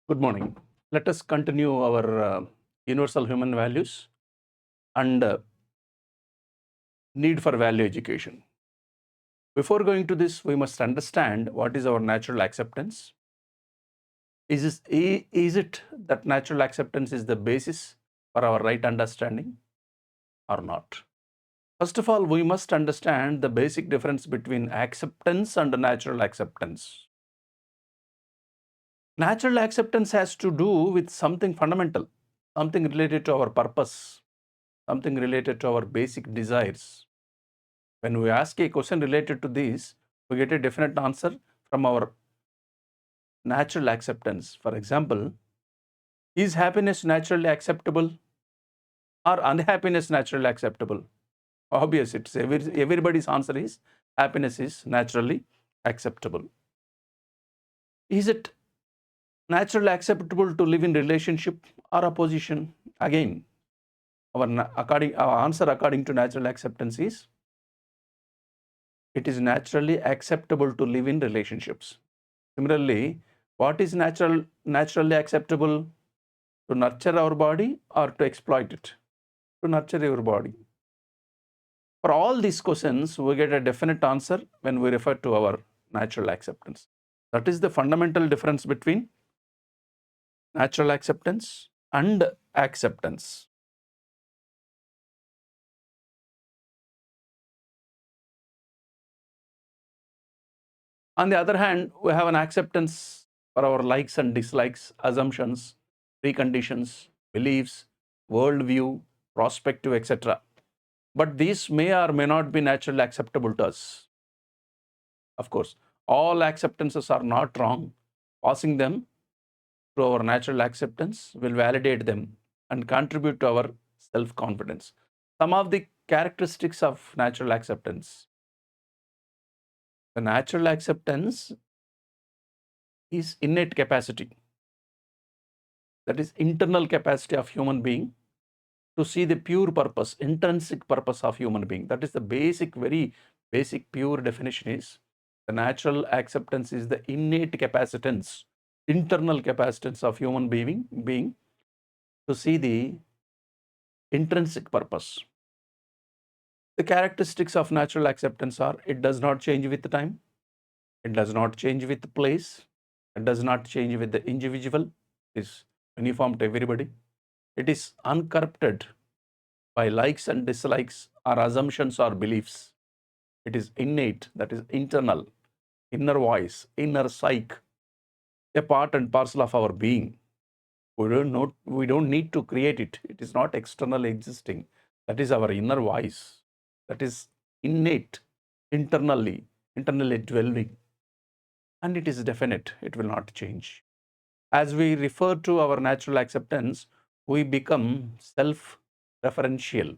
Good morning. Let us continue our universal human values and need for value education. Before going to this, we must understand what is our natural acceptance. Is it that natural acceptance is the basis for our right understanding or not? First of all, we must understand the basic difference between acceptance and natural acceptance. Natural acceptance has to do with something fundamental, something related to our purpose, something related to our basic desires. When we ask a question related to this, we get a definite answer from our natural acceptance. For example, is happiness naturally acceptable or unhappiness naturally acceptable? Obvious, everybody's answer is happiness is naturally acceptable. Is it naturally acceptable to live in relationship or opposition? Again, our answer according to natural acceptance is it is naturally acceptable to live in relationships. Similarly, what is naturally acceptable? To nurture our body or to exploit it? To nurture your body. For all these questions, we get a definite answer when we refer to our natural acceptance. That is the fundamental difference between natural acceptance and acceptance. On the other hand, we have an acceptance for our likes and dislikes, assumptions, preconditions, beliefs, worldview, prospective, etc. But these may or may not be naturally acceptable to us. Of course, all acceptances are not wrong. Passing them to our natural acceptance will validate them and contribute to our self confidence. Some of the characteristics of natural acceptance. The natural acceptance is innate capacity, that is, internal capacity of human being to see the pure purpose, intrinsic purpose of human being. That is the basic, very basic, pure definition is the natural acceptance is the innate capacitance, internal capacitance of human being to see the intrinsic purpose. The characteristics of natural acceptance are it does not change with the time, it does not change with the place, it does not change with the individual, it is uniform to everybody. It is uncorrupted by likes and dislikes or assumptions or beliefs. It is innate, that is internal, inner voice, inner psyche, a part and parcel of our being. We don't need to create it. It is not external existing. That is our inner voice. That is innate, internally dwelling. And it is definite. It will not change. As we refer to our natural acceptance, we become self-referential.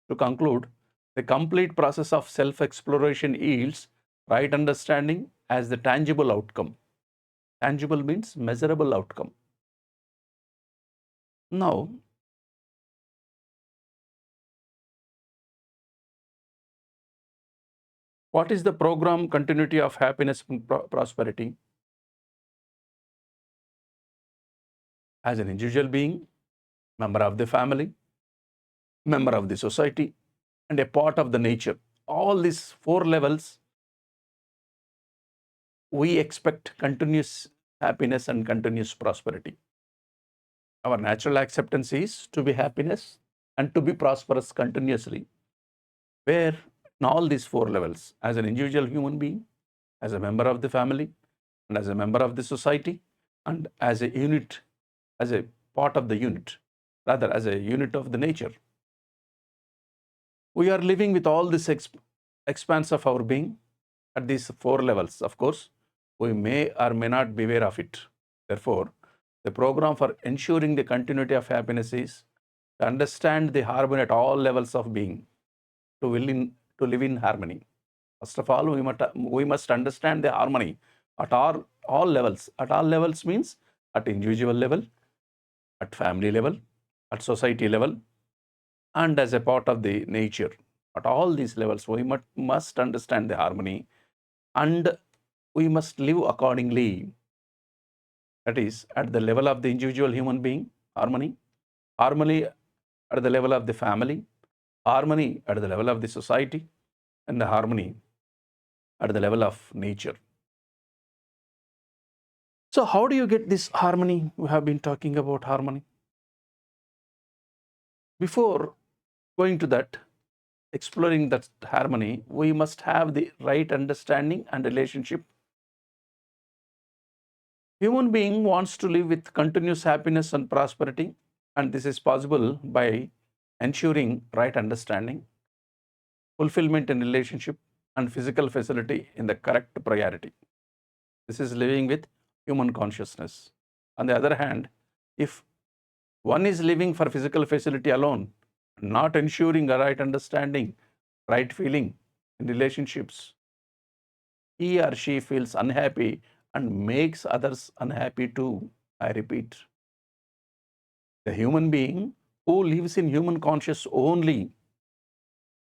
To conclude, the complete process of self-exploration yields right understanding as the tangible outcome. Tangible means measurable outcome. Now, what is the program continuity of happiness and prosperity? As an individual being, member of the family, member of the society, and a part of the nature. All these four levels, we expect continuous happiness and continuous prosperity. Our natural acceptance is to be happiness and to be prosperous continuously, where in all these four levels, as an individual human being, as a member of the family, and as a member of the society, and as a unit, as a part of the unit, rather as a unit of the nature. We are living with all this expanse of our being at these four levels. Of course, we may or may not be aware of it. Therefore, the program for ensuring the continuity of happiness is to understand the harmony at all levels of being, to live in harmony. First of all, we must understand the harmony at all levels. At all levels means at individual level, at family level, at society level, and as a part of the nature. At all these levels, we must understand the harmony and we must live accordingly. that is at the level of the individual human being, harmony, harmony at the level of the family, harmony at the level of the society, and the harmony at the level of nature. So, how do you get this harmony? We have been talking about harmony. Before going to that, exploring that harmony, we must have the right understanding and relationship. Human being wants to live with continuous happiness and prosperity, and this is possible by ensuring right understanding, fulfillment in relationship, and physical facility in the correct priority. This is living with human consciousness. On the other hand, if one is living for physical facility alone, not ensuring a right understanding, right feeling in relationships, he or she feels unhappy and makes others unhappy too. I repeat, the human being who lives in human conscious only,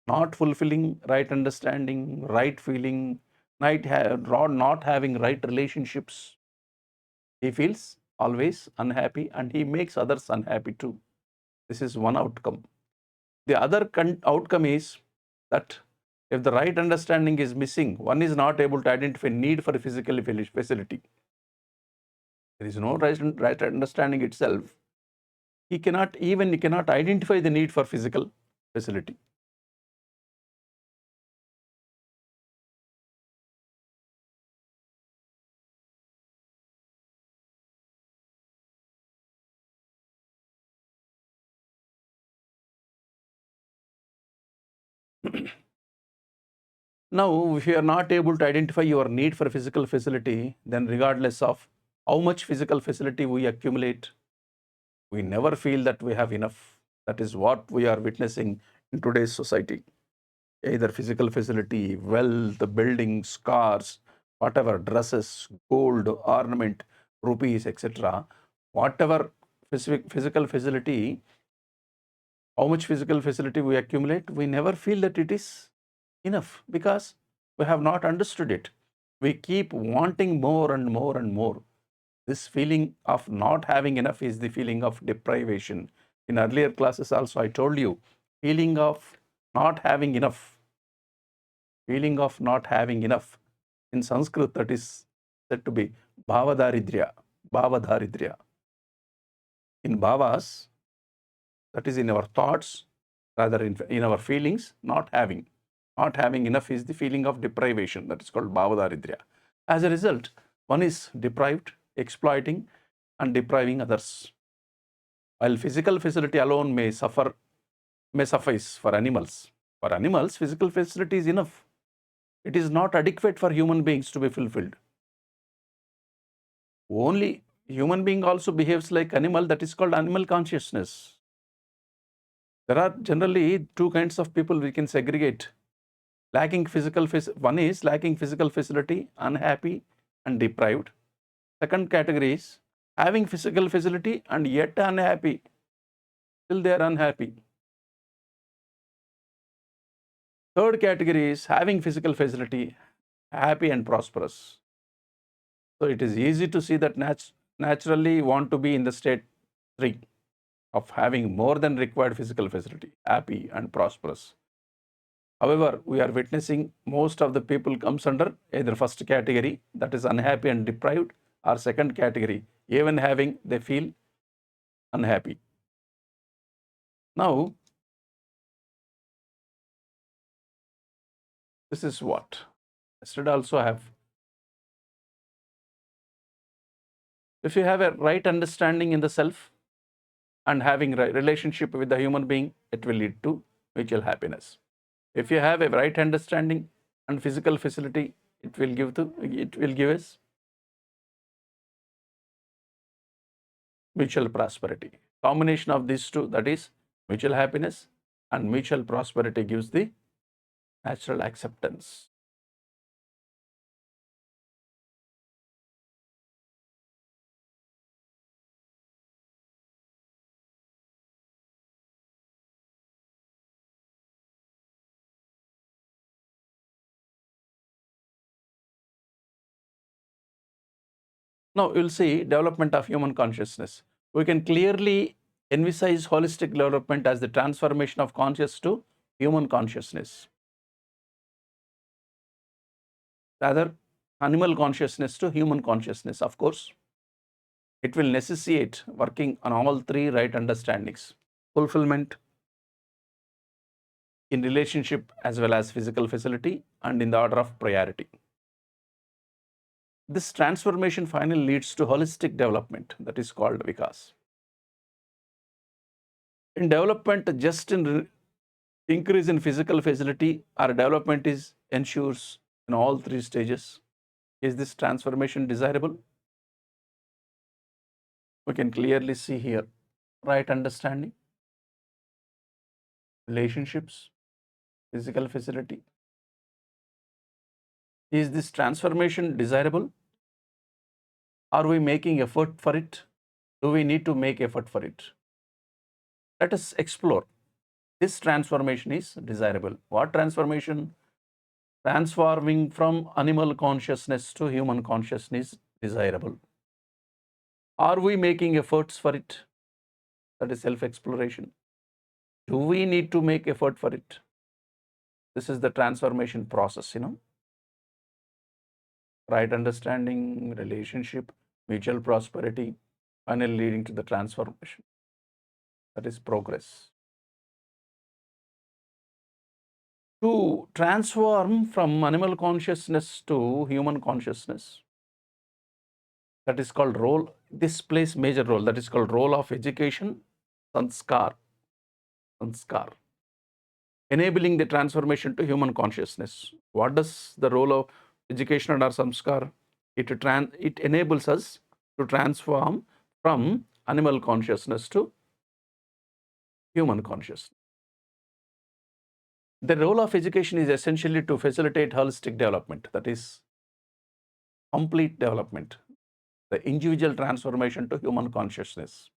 not fulfilling right understanding, right feeling, not having right relationships, he feels always unhappy and he makes others unhappy too. This is one outcome. The other outcome is that if the right understanding is missing, one is not able to identify need for a physical facility. There is no right understanding itself. He cannot identify the need for physical facility. Now, if you are not able to identify your need for physical facility, then regardless of how much physical facility we accumulate, we never feel that we have enough. That is what we are witnessing in today's society. Either physical facility, wealth, buildings, cars, whatever, dresses, gold, ornament, rupees, etc. Whatever physical facility, how much physical facility we accumulate, we never feel that it is enough because we have not understood it. We keep wanting more and more and more. This feeling of not having enough is the feeling of deprivation. In earlier classes also I told you, feeling of not having enough, feeling of not having enough. In Sanskrit that is said to be bhavadaridrya, bhavadaridrya. In bhavas, that is in our thoughts, rather in our feelings, not having. Not having enough is the feeling of deprivation. That is called bhavadaridrya. As a result, one is deprived, exploiting, and depriving others. While physical facility alone may suffice for animals. For animals, physical facility is enough. It is not adequate for human beings to be fulfilled. Only human being also behaves like animal, that is called animal consciousness. There are generally two kinds of people we can segregate. One is lacking physical facility, unhappy and deprived. Second category is having physical facility and yet unhappy. Still they are unhappy. Third category is having physical facility, happy and prosperous. So it is easy to see that naturally want to be in the state 3 of having more than required physical facility, happy and prosperous. However, we are witnessing most of the people comes under either first category, that is unhappy and deprived, or second category, even having they feel unhappy. Now, this is what I should also have. If you have a right understanding in the self and having a relationship with the human being, it will lead to mutual happiness. If you have a right understanding and physical facility, it will give us mutual prosperity. Combination of these two, that is mutual happiness and mutual prosperity, gives the natural acceptance. Now we'll see development of human consciousness. We can clearly envisage holistic development as the transformation of conscious to human consciousness. Rather, animal consciousness to human consciousness. Of course, it will necessitate working on all three right understandings: fulfillment in relationship as well as physical facility and in the order of priority. This transformation finally leads to holistic development, that is called vikas. In development, just in increase in physical facility or development is ensures in all three stages. Is this transformation desirable? We can clearly see here right understanding, relationships, physical facility. Is this transformation desirable? Are we making effort for it? Do we need to make effort for it? Let us explore. This transformation is desirable. What transformation? Transforming from animal consciousness to human consciousness is desirable. Are we making efforts for it? That is self-exploration. Do we need to make effort for it? This is the transformation process, right understanding, relationship, mutual prosperity, finally leading to the transformation. That is progress. To transform from animal consciousness to human consciousness, that is called role. This plays major role. That is called role of education, sanskar, enabling the transformation to human consciousness. What does the role of education and our samskar? It enables us to transform from animal consciousness to human consciousness. The role of education is essentially to facilitate holistic development, that is complete development, the individual transformation to human consciousness,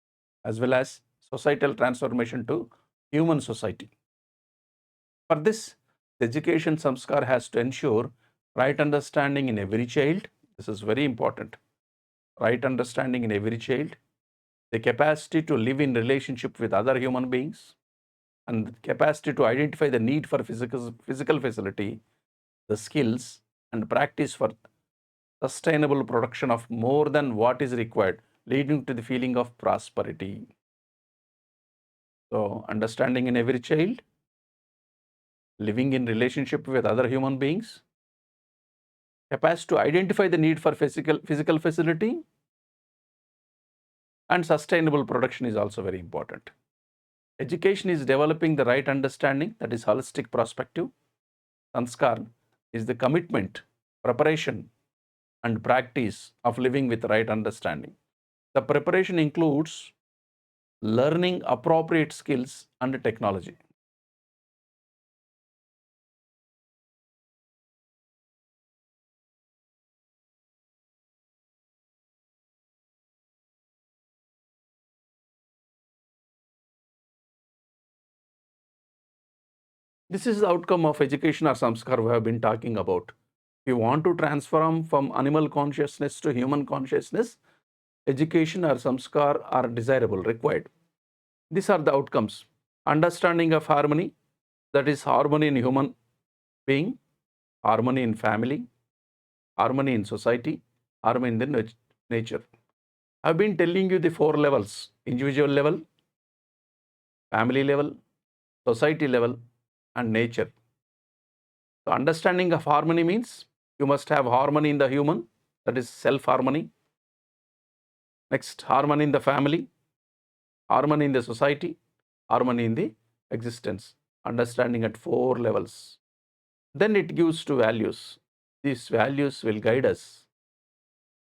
as well as societal transformation to human society. For this, the education samskar has to ensure right understanding in every child. This is very important. Right understanding in every child, the capacity to live in relationship with other human beings, and the capacity to identify the need for physical facility, the skills and practice for sustainable production of more than what is required, leading to the feeling of prosperity. So, understanding in every child, living in relationship with other human beings, capacity to identify the need for physical facility, and sustainable production is also very important. Education is developing the right understanding, that is holistic perspective. Sanskar is the commitment, preparation, and practice of living with right understanding. The preparation includes learning appropriate skills and technology. This is the outcome of education or samskar we have been talking about. If you want to transform from animal consciousness to human consciousness, education or samskar are desirable, required. These are the outcomes. Understanding of harmony, that is harmony in human being, harmony in family, harmony in society, harmony in the nature. I've been telling you the four levels: individual level, family level, society level, and nature. So understanding of harmony means you must have harmony in the human, that is self-harmony. Next, harmony in the family, harmony in the society, harmony in the existence. Understanding at four levels. Then it gives to values. These values will guide us.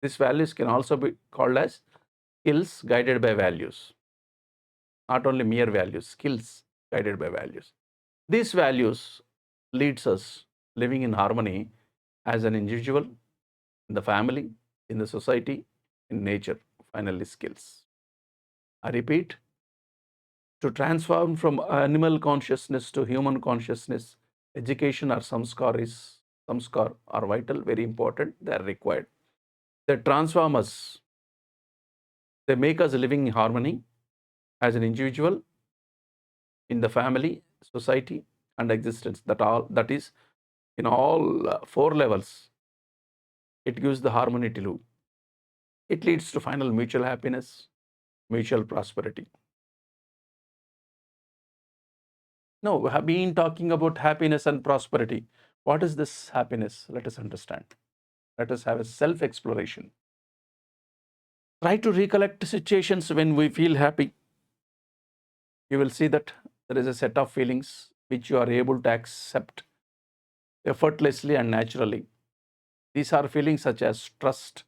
These values can also be called as skills guided by values. Not only mere values, skills guided by values. These values leads us living in harmony as an individual, in the family, in the society, in nature, finally skills. I repeat, to transform from animal consciousness to human consciousness, education or samskar are vital, very important, they are required. They transform us. They make us living in harmony as an individual, in the family, society, and existence. That is in all four levels. It gives the harmony to live. It leads to final mutual happiness, mutual prosperity. No, we have been talking about happiness and prosperity. What is this happiness? Let us understand. Let us have a self exploration. Try to recollect situations when we feel happy. You will see that there is a set of feelings which you are able to accept effortlessly and naturally. These are feelings such as trust,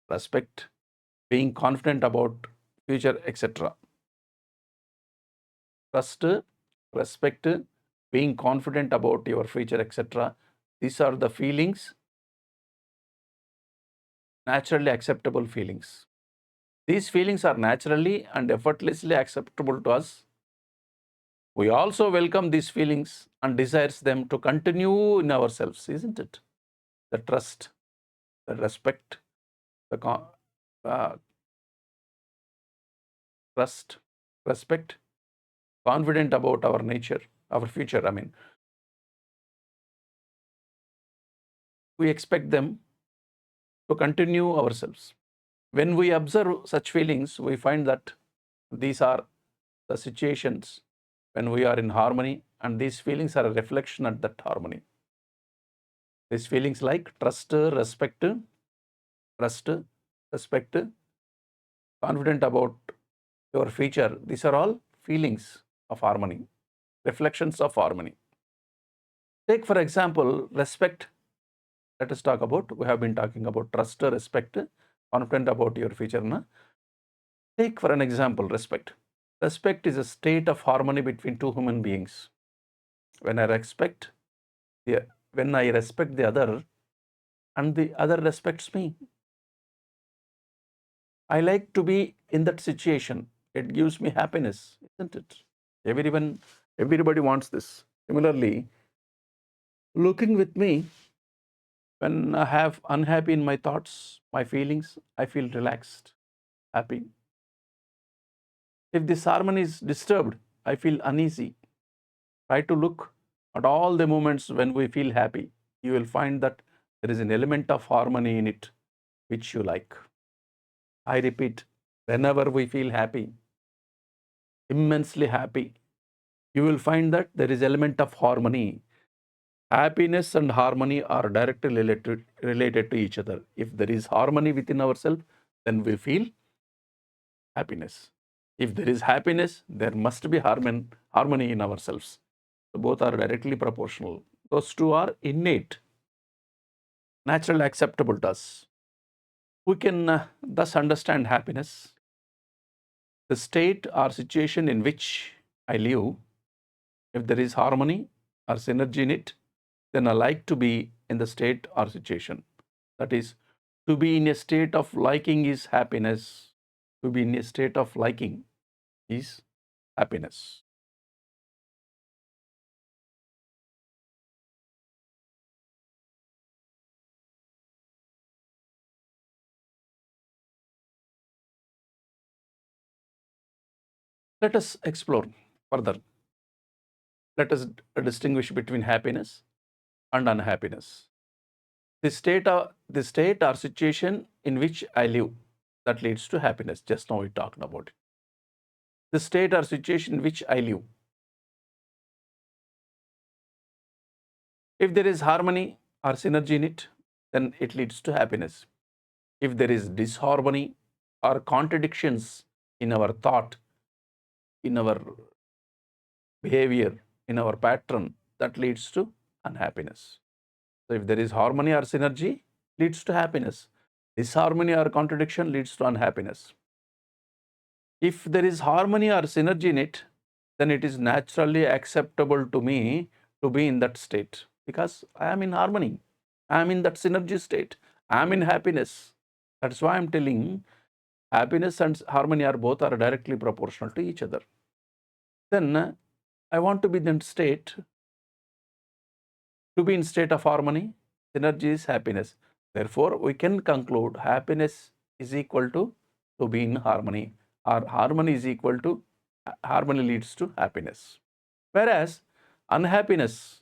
respect, being confident about future, etc. Trust, respect, being confident about your future, etc. These are the feelings, naturally acceptable feelings. These feelings are naturally and effortlessly acceptable to us. We also welcome these feelings and desires them to continue in ourselves, isn't it? The trust, the respect, the uh, trust, respect, confident about our nature, our future. I mean, we expect them to continue ourselves. When we observe such feelings, we find that these are the situations when we are in harmony, and these feelings are a reflection of that harmony. These feelings like trust, trust, respect, confident about your future, these are all feelings of harmony, reflections of harmony. Take, for example, respect. Let us talk about, we have been talking about trust, respect, confident about your future. Na? Take, for an example, respect. Respect is a state of harmony between two human beings. When I respect the, when I respect the other and the other respects me, I like to be in that situation. It gives me happiness, isn't it? Everybody wants this. Similarly, looking with me, when I have unhappy in my thoughts, my feelings, I feel relaxed, happy. If this harmony is disturbed, I feel uneasy. Try to look at all the moments when we feel happy. You will find that there is an element of harmony in it which you like. I repeat, whenever we feel happy, immensely happy, you will find that there is element of harmony. Happiness and harmony are directly related to each other. If there is harmony within ourselves, then we feel happiness. If there is happiness, there must be harmony in ourselves. So both are directly proportional. Those two are innate, naturally acceptable to us. We can thus understand happiness, the state or situation in which I live. If there is harmony or synergy in it, then I like to be in the state or situation. That is, to be in a state of liking is happiness. To be in a state of liking is happiness. Let us explore further. Let us distinguish between happiness and unhappiness. The state or situation in which I live, that leads to happiness. Just now we talked about it. The state or situation in which I live. If there is harmony or synergy in it, then it leads to happiness. If there is disharmony or contradictions in our thought, in our behavior, in our pattern, that leads to unhappiness. So if there is harmony or synergy, leads to happiness. Disharmony or contradiction leads to unhappiness. If there is harmony or synergy in it, then it is naturally acceptable to me to be in that state because I am in harmony. I am in that synergy state. I am in happiness. That's why I'm telling happiness and harmony are both are directly proportional to each other. Then I want to be in that state, to be in state of harmony. Synergy is happiness. Therefore, we can conclude happiness is equal to be in harmony, or harmony is equal to harmony leads to happiness. Whereas unhappiness,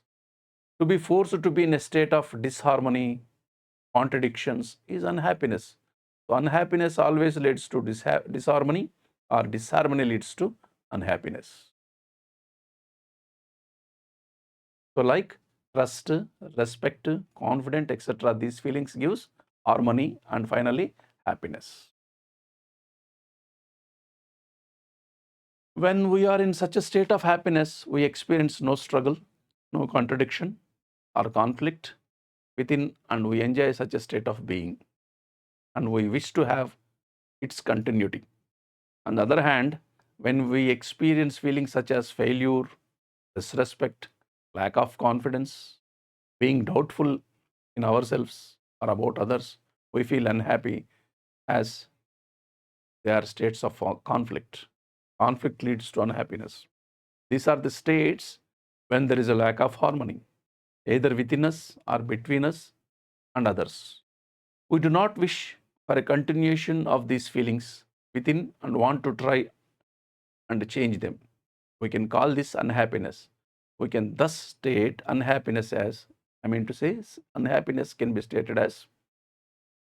to be forced to be in a state of disharmony, contradictions, is unhappiness. So unhappiness always leads to disharmony, or disharmony leads to unhappiness. So like trust, respect, confident, etc. These feelings gives harmony and finally happiness. When we are in such a state of happiness, we experience no struggle, no contradiction or conflict within, and we enjoy such a state of being, and we wish to have its continuity. On the other hand, when we experience feelings such as failure, disrespect, lack of confidence, being doubtful in ourselves or about others, we feel unhappy, as they are states of conflict. Conflict leads to unhappiness. These are the states when there is a lack of harmony, either within us or between us and others. We do not wish for a continuation of these feelings within and want to try and change them. We can call this unhappiness. We can thus state unhappiness as, unhappiness can be stated as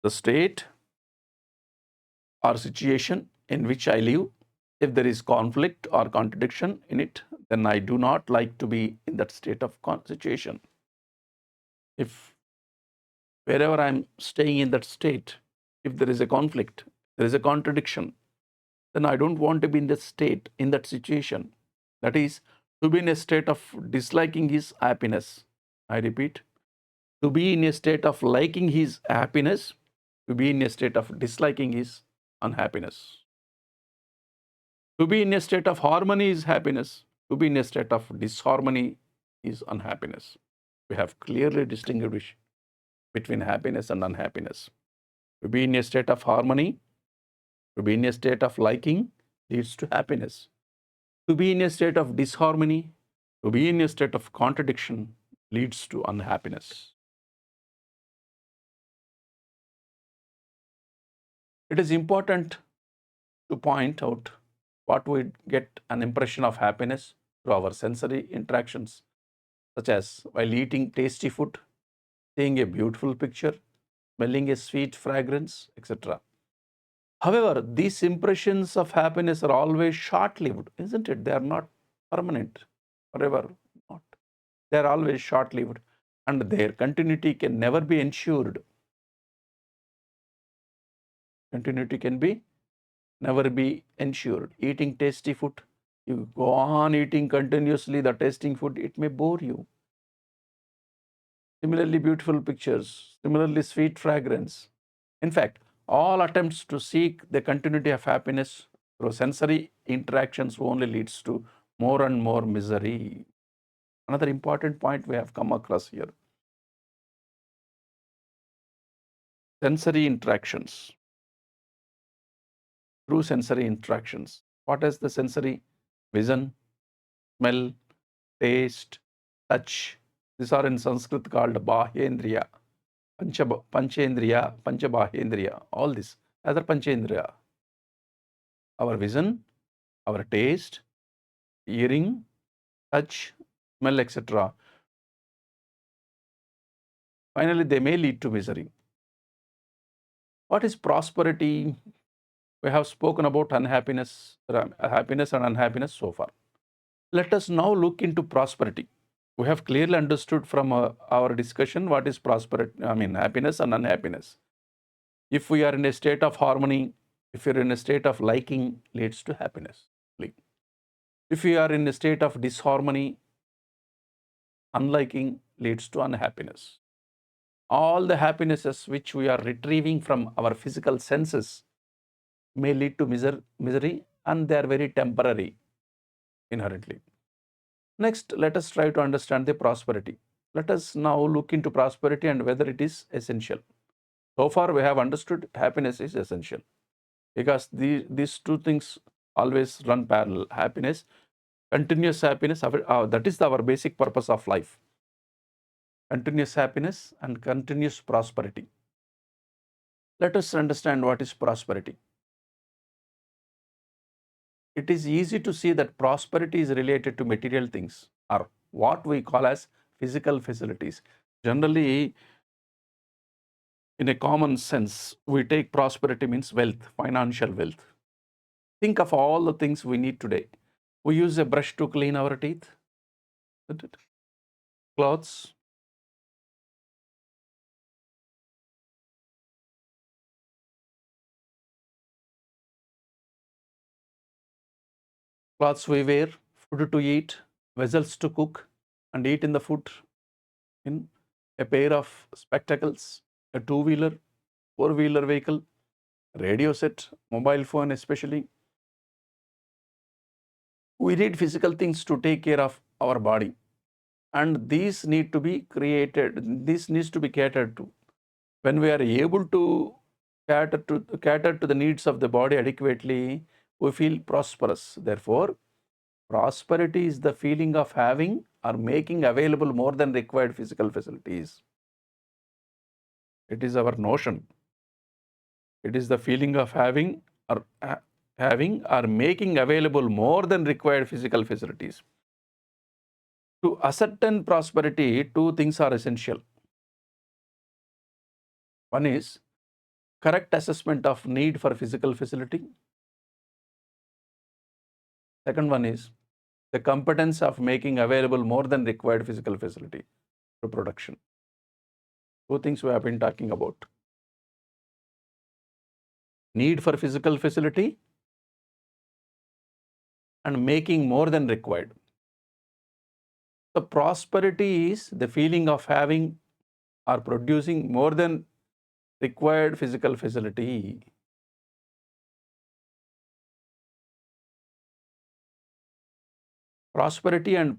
the state or situation in which I live. If there is conflict or contradiction in it, then I do not like to be in that state of situation. If wherever I'm staying in that state, if there is a conflict, there is a contradiction, then I don't want to be in that state, in that situation. That is, to be in a state of disliking his happiness. I repeat, to be in a state of liking his happiness, to be in a state of disliking his unhappiness. To be in a state of harmony is happiness. To be in a state of disharmony is unhappiness. We have clearly distinguished between happiness and unhappiness. To be in a state of harmony, to be in a state of liking leads to happiness. To be in a state of disharmony, to be in a state of contradiction leads to unhappiness. It is important to point out what we get an impression of happiness through our sensory interactions, such as while eating tasty food, seeing a beautiful picture, smelling a sweet fragrance, etc. However, these impressions of happiness are always short lived, isn't it? They are not permanent, forever. Not. They are always short lived, and their continuity can never be ensured. Continuity can be never be ensured. Eating tasty food, you go on eating continuously the tasting food, it may bore you. Similarly, beautiful pictures, similarly, sweet fragrance. In fact, all attempts to seek the continuity of happiness through sensory interactions only leads to more and more misery. Another important point we have come across here: sensory interactions. Through sensory interactions. What is the sensory? Vision, smell, taste, touch. These are in Sanskrit called Bahyendriya, Panchendriya, Panchabahyendriya. All this, other Panchendriya. Our vision, our taste, hearing, touch, smell, etc. Finally, they may lead to misery. What is prosperity? We have spoken about happiness and unhappiness so far. Let us now look into prosperity. We have clearly understood from our discussion what is prosperity, happiness and unhappiness. If we are in a state of harmony, if you're in a state of liking, leads to happiness. If we are in a state of disharmony, unliking leads to unhappiness. All the happinesses which we are retrieving from our physical senses may lead to misery, and they are very temporary inherently. Next, let us try to understand the prosperity. Let us now look into prosperity and whether it is essential. So far, we have understood happiness is essential because these two things always run parallel. Happiness, continuous happiness, that is our basic purpose of life. Continuous happiness and continuous prosperity. Let us understand what is prosperity. It is easy to see that prosperity is related to material things or what we call as physical facilities. Generally, in a common sense, we take prosperity means wealth, financial wealth. Think of all the things we need today. We use a brush to clean our teeth, isn't it? Clothes, clothes we wear, food to eat, vessels to cook and eat in the food, in a pair of spectacles, a two-wheeler, four-wheeler vehicle, radio set, mobile phone especially. We need physical things to take care of our body, and these need to be created. This needs to be catered to. When we are able to cater to the needs of the body adequately, we feel prosperous. Therefore, prosperity is the feeling of having or making available more than required physical facilities. It is our notion. It is the feeling of having or making available more than required physical facilities. To ascertain prosperity, two things are essential. One is correct assessment of need for physical facility. Second one is the competence of making available more than required physical facility to production. Two things we have been talking about. Need for physical facility and making more than required. The prosperity is the feeling of having or producing more than required physical facility. Prosperity and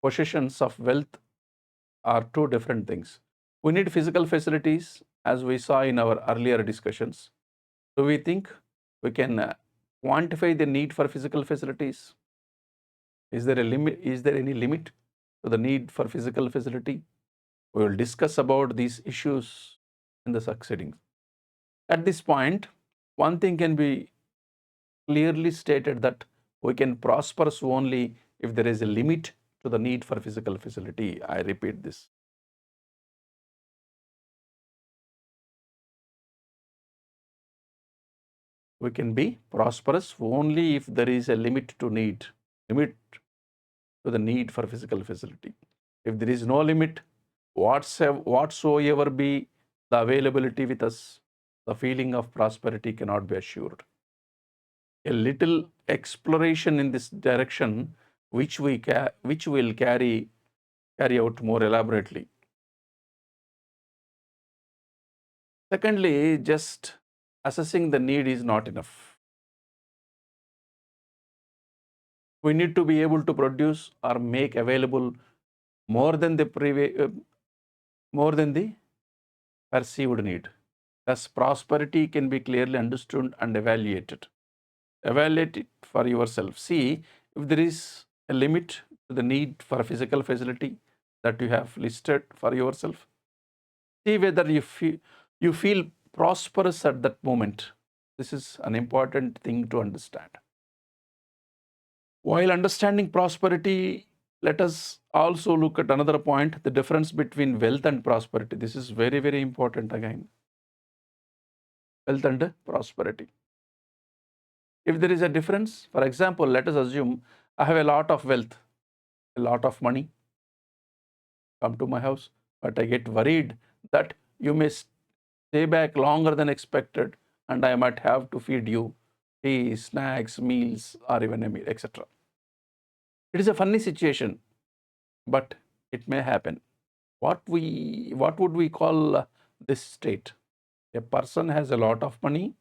possessions of wealth are two different things. We need physical facilities, as we saw in our earlier discussions. Do we think we can quantify the need for physical facilities? Is there a limit? Is there any limit to the need for physical facility? We will discuss about these issues in the succeeding. At this point, one thing can be clearly stated that we can prosper only if there is a limit to the need for physical facility. I repeat this. We can be prosperous only if there is a limit to the need for physical facility. If there is no limit, whatsoever be the availability with us, the feeling of prosperity cannot be assured. A little exploration in this direction, which will carry out more elaborately. Secondly, just assessing the need is not enough. We need to be able to produce or make available more than more than the perceived need. Thus, prosperity can be clearly understood and evaluated. Evaluate it for yourself. See if there is a limit to the need for physical facility that you have listed for yourself. See whether you feel prosperous at that moment. This is an important thing to understand. While understanding prosperity, let us also look at another point, the difference between wealth and prosperity. This is very, very important again. Wealth and prosperity. If there is a difference, for example, let us assume I have a lot of wealth, a lot of money, come to my house, but I get worried that you may stay back longer than expected and I might have to feed you tea, snacks, meals, or even a meal, etc. It is a funny situation, but it may happen. What would we call this state? A person has a lot of money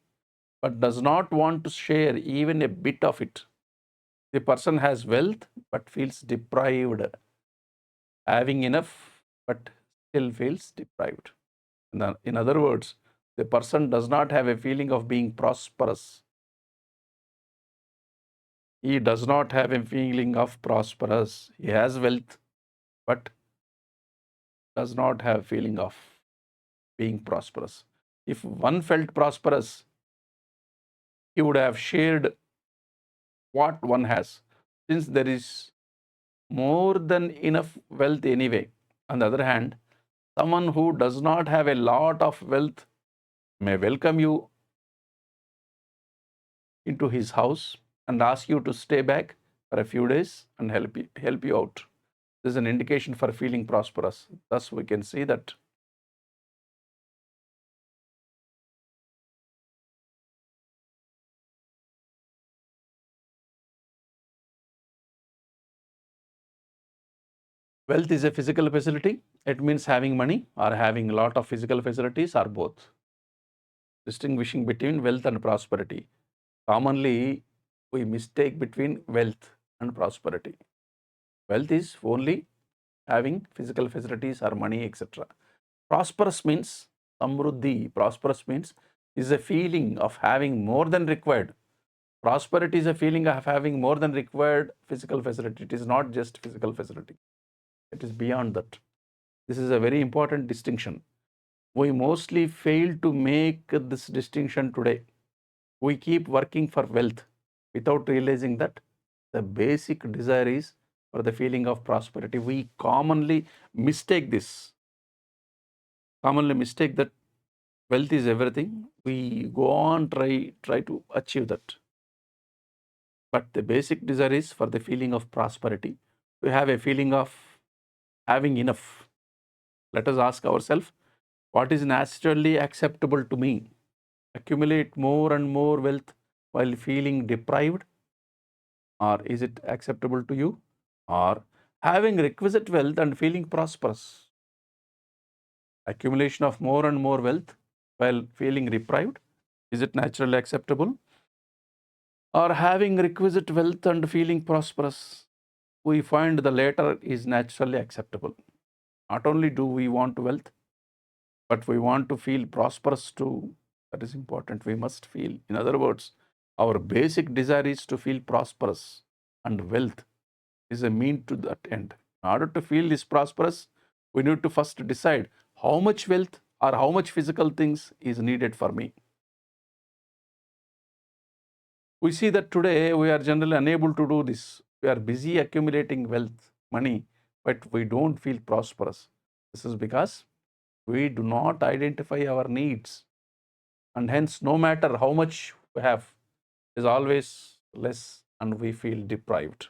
but does not want to share even a bit of it. The person has wealth but feels deprived, having enough but still feels deprived. In other words, the person does not have a feeling of being prosperous. He does not have a feeling of prosperous. He has wealth but does not have feeling of being prosperous. If one felt prosperous, he would have shared what one has, since there is more than enough wealth anyway. On the other hand, someone who does not have a lot of wealth may welcome you into his house and ask you to stay back for a few days and help you out. This is an indication for feeling prosperous. Thus, we can see that wealth is a physical facility. It means having money or having a lot of physical facilities or both. Distinguishing between wealth and prosperity. Commonly, we mistake between wealth and prosperity. Wealth is only having physical facilities or money, etc. Prosperous means samruddhi. Prosperous means is a feeling of having more than required. Prosperity is a feeling of having more than required physical facility. It is not just physical facility. It is beyond that. This is a very important distinction. We mostly fail to make this distinction today. We keep working for wealth without realizing that the basic desire is for the feeling of prosperity. We mistake this, commonly mistake that wealth is everything. We go on try to achieve that. But the basic desire is for the feeling of prosperity. We have a feeling of having enough. Let us ask ourselves, what is naturally acceptable to me? Accumulate more and more wealth while feeling deprived? Or is it acceptable to you? Or having requisite wealth and feeling prosperous? Accumulation of more and more wealth while feeling deprived? Is it naturally acceptable? Or having requisite wealth and feeling prosperous? We find the latter is naturally acceptable. Not only do we want wealth, but we want to feel prosperous too. That is important. We must feel. In other words, our basic desire is to feel prosperous, and wealth is a mean to that end. In order to feel this prosperous, we need to first decide how much wealth or how much physical things is needed for me. We see that today we are generally unable to do this. We are busy accumulating wealth, money, but we don't feel prosperous. This is because we do not identify our needs, and hence, no matter how much we have, is always less and we feel deprived.